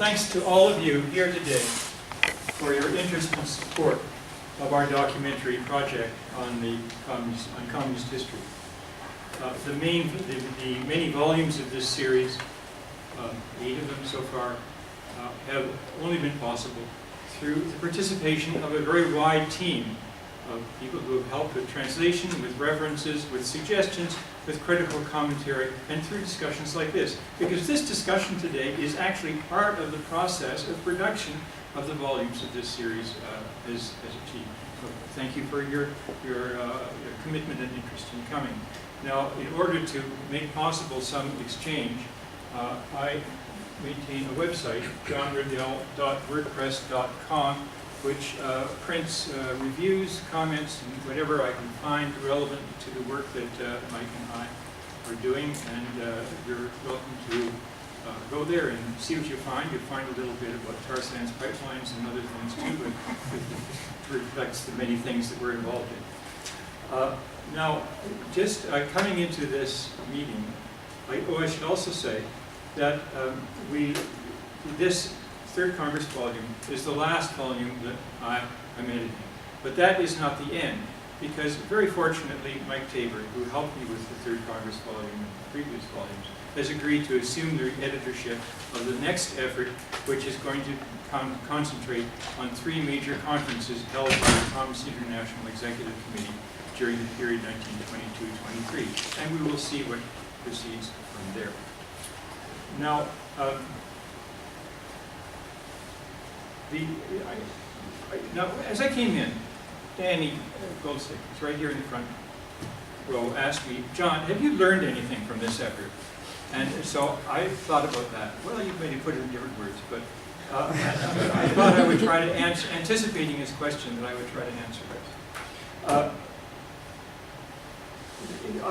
thanks to all of you here today for your interest and support of our documentary project on communist history. The many volumes of this series, 8 of them so far, have only been possible through the participation of a very wide team of people who have helped with translation, with references, with suggestions, with critical commentary, and through discussions like this. Because this discussion today is actually part of the process of production of the volumes that this series has achieved. So thank you for your commitment and interest in coming. Now, in order to make possible some exchange, I maintain a website, johnriddell.wordpress.com, which prints reviews, comments, and whatever I can find relevant to the work that Mike and I are doing. And you're welcome to go there and see what you find. You'll find a little bit about tar sands pipelines and other things too, but it reflects the many things that we're involved in. Now, just coming into this meeting, I should also say that this Third Congress volume is the last volume that I'm editing. But that is not the end, because very fortunately, Mike Tabor, who helped me with the Third Congress volume and previous volumes, has agreed to assume the editorship of the next effort, which is going to concentrate on 3 major conferences held by the Communist International Executive Committee during the period 1922-23. And we will see what proceeds from there. Now, now, as I came in, Danny Goldstick, who's right here in the front row, asked me, John, have you learned anything from this effort? And so I thought about that. Well, you maybe put it in different words, but I thought I would try to answer, anticipating his question, that I would try to answer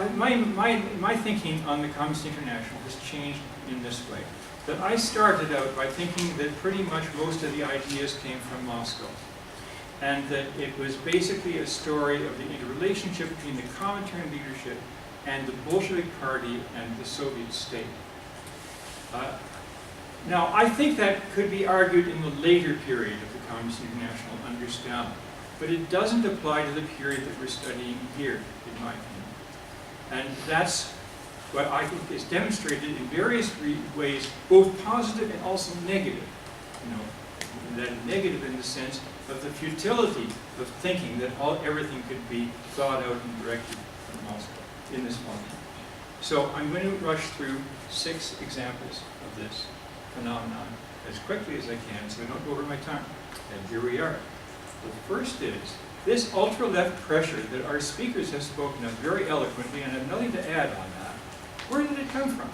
it. My thinking on the Communist International has changed in this way. That I started out by thinking that pretty much most of the ideas came from Moscow. And that it was basically a story of the interrelationship between the Comintern leadership and the Bolshevik Party and the Soviet state. Now, I think that could be argued in the later period of the Communist International understanding, but it doesn't apply to the period that we're studying here, in my opinion. And that's what I think is demonstrated in various ways, both positive and also negative. You know, that negative in the sense of the futility of thinking that everything could be thought out and directed from Moscow in this volume. So I'm going to rush through 6 examples of this phenomenon as quickly as I can so I don't go over my time. And here we are. The first is this ultra-left pressure that our speakers have spoken of very eloquently, and I have nothing to add on that. Where did it come from?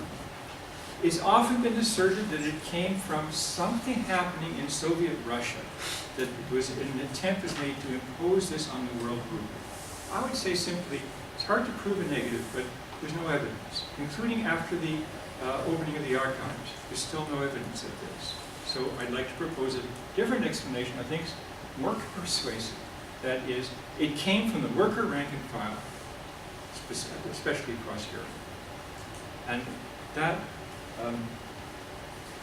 It's often been asserted that it came from something happening in Soviet Russia, that an attempt was made to impose this on the world movement. I would say simply, it's hard to prove a negative, but there's no evidence, including after the opening of the archives. There's still no evidence of this. So I'd like to propose a different explanation, I think more persuasive. That is, it came from the worker rank and file, especially across Europe. And that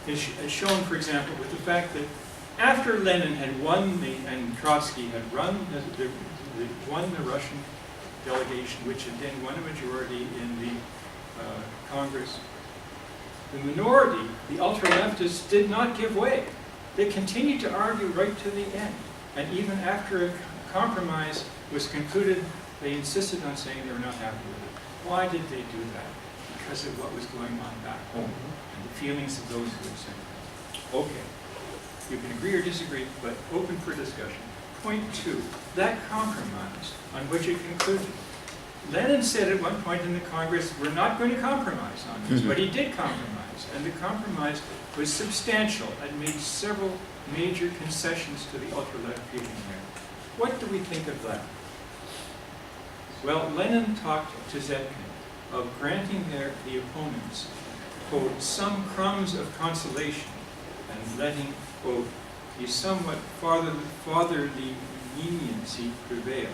is shown, for example, with the fact that after Lenin had won and Trotsky had won the Russian delegation, which had then won a majority in the Congress, the minority, the ultra-leftists, did not give way. They continued to argue right to the end. And even after a compromise was concluded, they insisted on saying they were not happy with it. Why did they do that? Because of what was going on back home and the feelings of those who had sent them. Okay, you can agree or disagree, but open for discussion. Point 2, that compromise on which it concluded. Lenin said at one point in the Congress, we're not going to compromise on this, but he did compromise, and the compromise was substantial and made several major concessions to the ultra-left feeling there. What do we think of that? Well, Lenin talked to Zetkin of granting the opponents, quote, some crumbs of consolation and letting, quote, the somewhat fatherly leniency prevail.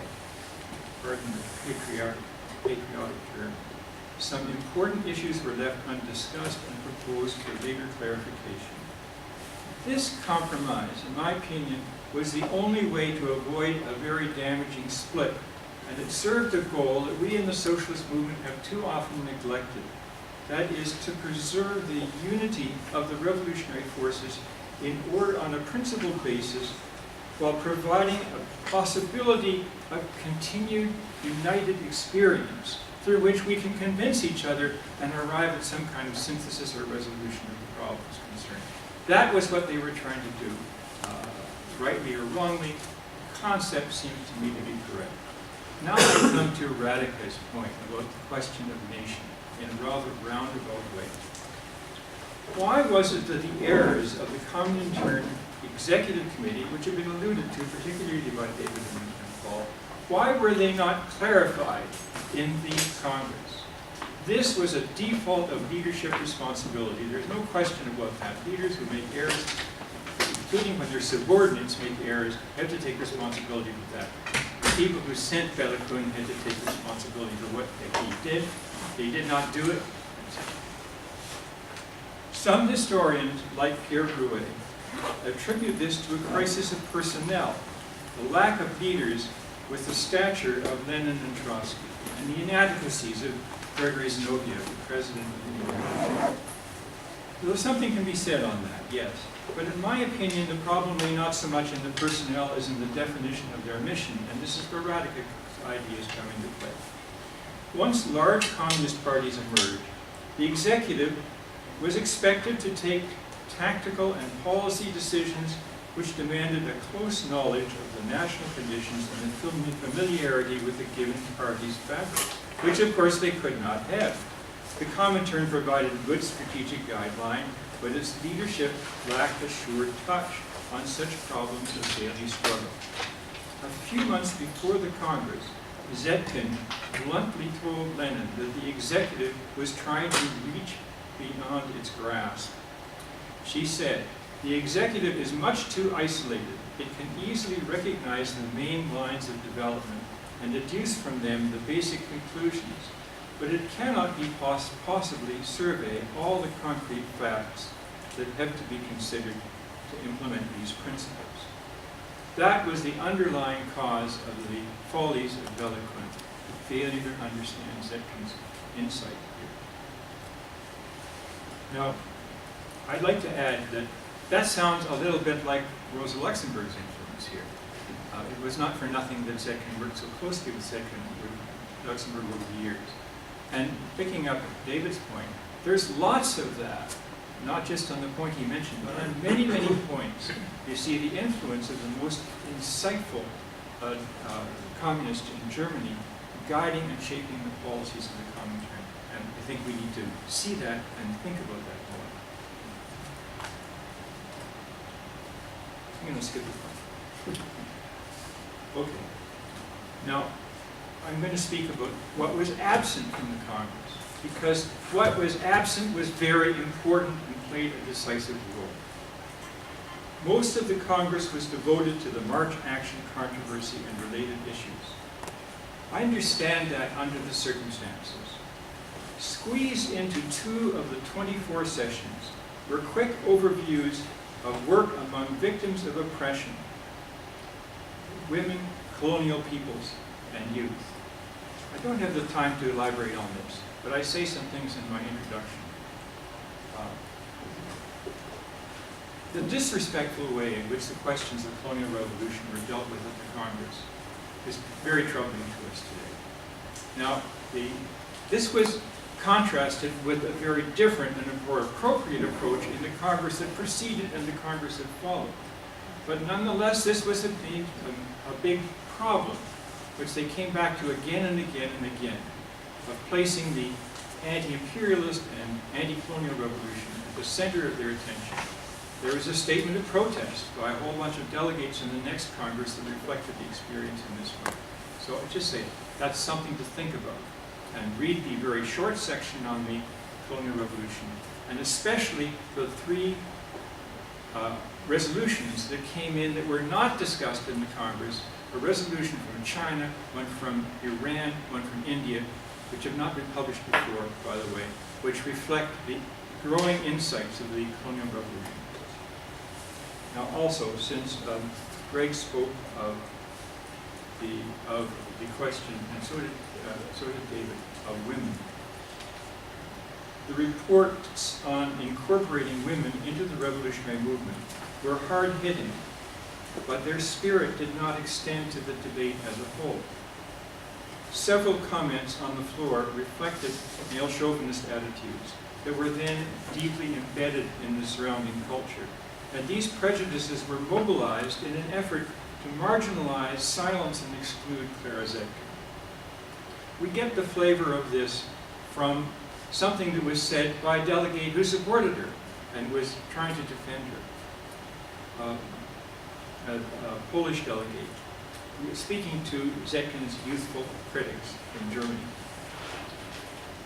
Pardon the patriotic term. Some important issues were left undiscussed and proposed for later clarification. this compromise, in my opinion, was the only way to avoid a very damaging split, and it served a goal that we in the socialist movement have too often neglected. That is to preserve the unity of the revolutionary forces in order on a principled basis, while providing a possibility of continued united experience through which we can convince each other and arrive at some kind of synthesis or resolution of the problems concerned. That was what they were trying to do. Rightly or wrongly, the concept seems to me to be correct. Now I come to Radeka's point about the question of nation in a rather roundabout way. Why was it that the errors of the Comintern Executive Committee, which have been alluded to particularly by David and Paul, why were they not clarified in the Congress? This was a default of leadership responsibility. There's no question about that. Leaders who make errors, including when their subordinates make errors, have to take responsibility for that. The people who sent Bellakun had to take responsibility for what he did. They did not do it. Some historians, like Pierre Brouet, attribute this to a crisis of personnel, the lack of leaders with the stature of Lenin and Trotsky, and the inadequacies of Gregory Zinoviev, the president of the Union. Though something can be said on that, yes. But in my opinion, the problem lay not so much in the personnel as in the definition of their mission, and this is where Radeka's ideas come into play. Once large communist parties emerged, the executive was expected to take tactical and policy decisions which demanded a close knowledge of the national conditions and a familiarity with the given party's background, which of course they could not have. The Comintern provided a good strategic guideline, but its leadership lacked a sure touch on such problems as daily struggle. A few months before the Congress, Zetkin bluntly told Lenin that the executive was trying to reach beyond its grasp. She said, "The executive is much too isolated. It can easily recognize the main lines of development and deduce from them the basic conclusions, but it cannot be possibly survey all the concrete facts that have to be considered to implement these principles." That was the underlying cause of the follies of Bellakun, the failure to understand Zetkin's insight here. Now, I'd like to add that that sounds a little bit like Rosa Luxemburg's influence here. It was not for nothing that Zetkin worked so closely with Luxemburg over the years. And picking up David's point, there's lots of that, not just on the point he mentioned, but on many, many points. You see the influence of the most insightful communists in Germany guiding and shaping the policies of the Comintern. And I think we need to see that and think about that more. I'm going to skip this one. Okay. Now, I'm going to speak about what was absent from the Congress, because what was absent was very important and played a decisive role. Most of the Congress was devoted to the March Action controversy and related issues. I understand that under the circumstances. Squeezed into 2 of the 24 sessions were quick overviews of work among victims of oppression, women, colonial peoples, and youth. I don't have the time to elaborate on this, but I say some things in my introduction. The disrespectful way in which the questions of the colonial revolution were dealt with at the Congress is very troubling to us today. Now, this was contrasted with a very different and a more appropriate approach in the Congress that preceded and the Congress that followed. But nonetheless, this was a big problem, which they came back to again and again and again, of placing the anti-imperialist and anti-colonial revolution at the center of their attention. There was a statement of protest by a whole bunch of delegates in the next Congress that reflected the experience in this one. So I just say that's something to think about. And read the very short section on the colonial revolution, and especially the 3 resolutions that came in that were not discussed in the Congress, a resolution from China, one from Iran, one from India, which have not been published before, by the way, which reflect the growing insights of the colonial revolution. also, since Greg spoke of the question, and so did David, of women. The reports on incorporating women into the revolutionary movement were hard-hitting, but their spirit did not extend to the debate as a whole. Several comments on the floor reflected male chauvinist attitudes that were then deeply embedded in the surrounding culture. And these prejudices were mobilized in an effort to marginalize, silence, and exclude Clara Zetkin. We get the flavor of this from something that was said by a delegate who supported her and was trying to defend her. A Polish delegate, speaking to Zetkin's youthful critics in Germany.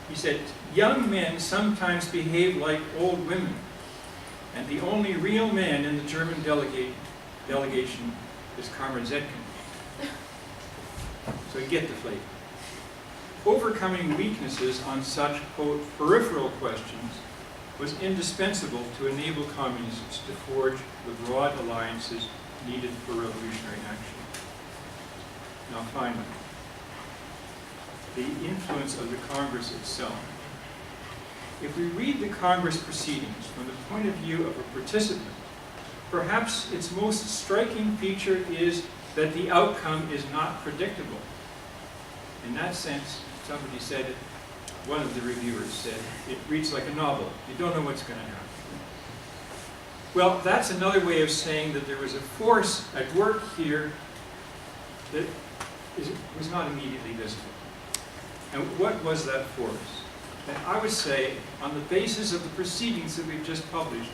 He said, "Young men sometimes behave like old women, and the only real man in the German delegation is Comrade Zetkin." So you get the flavor. Overcoming weaknesses on such, quote, peripheral questions was indispensable to enable communists to forge the broad alliances needed for revolutionary action. Now finally, the influence of the Congress itself. If we read the Congress proceedings from the point of view of a participant, perhaps its most striking feature is that the outcome is not predictable. In that sense, somebody said it, one of the reviewers said, it reads like a novel. You don't know what's going to happen. Well, that's another way of saying that there was a force at work here that was not immediately visible. And what was that force? And I would say, on the basis of the proceedings that we've just published,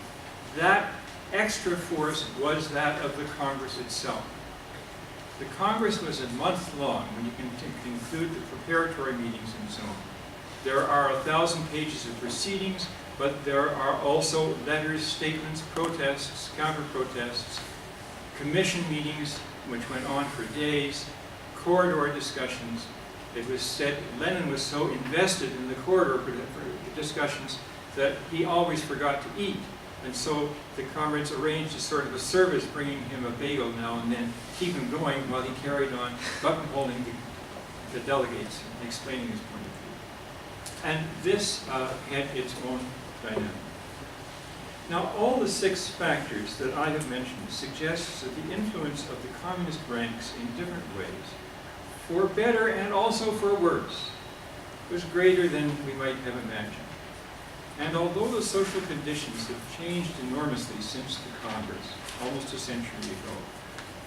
that extra force was that of the Congress itself. The Congress was a month long, when you can include the preparatory meetings and so on. There are 1,000 pages of proceedings, but there are also letters, statements, protests, counter-protests, commission meetings, which went on for days, corridor discussions. It was said Lenin was so invested in the corridor discussions that he always forgot to eat. And so the comrades arranged a sort of a service, bringing him a bagel now and then, keep him going while he carried on buttonholing the delegates and explaining his point of view. And this had its own dynamic. Now, all the 6 factors that I have mentioned suggests that the influence of the communist ranks in different ways, for better and also for worse, was greater than we might have imagined. And although the social conditions have changed enormously since the Congress, almost a century ago,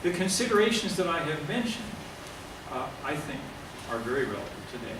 the considerations that I have mentioned, I think, are very relevant today.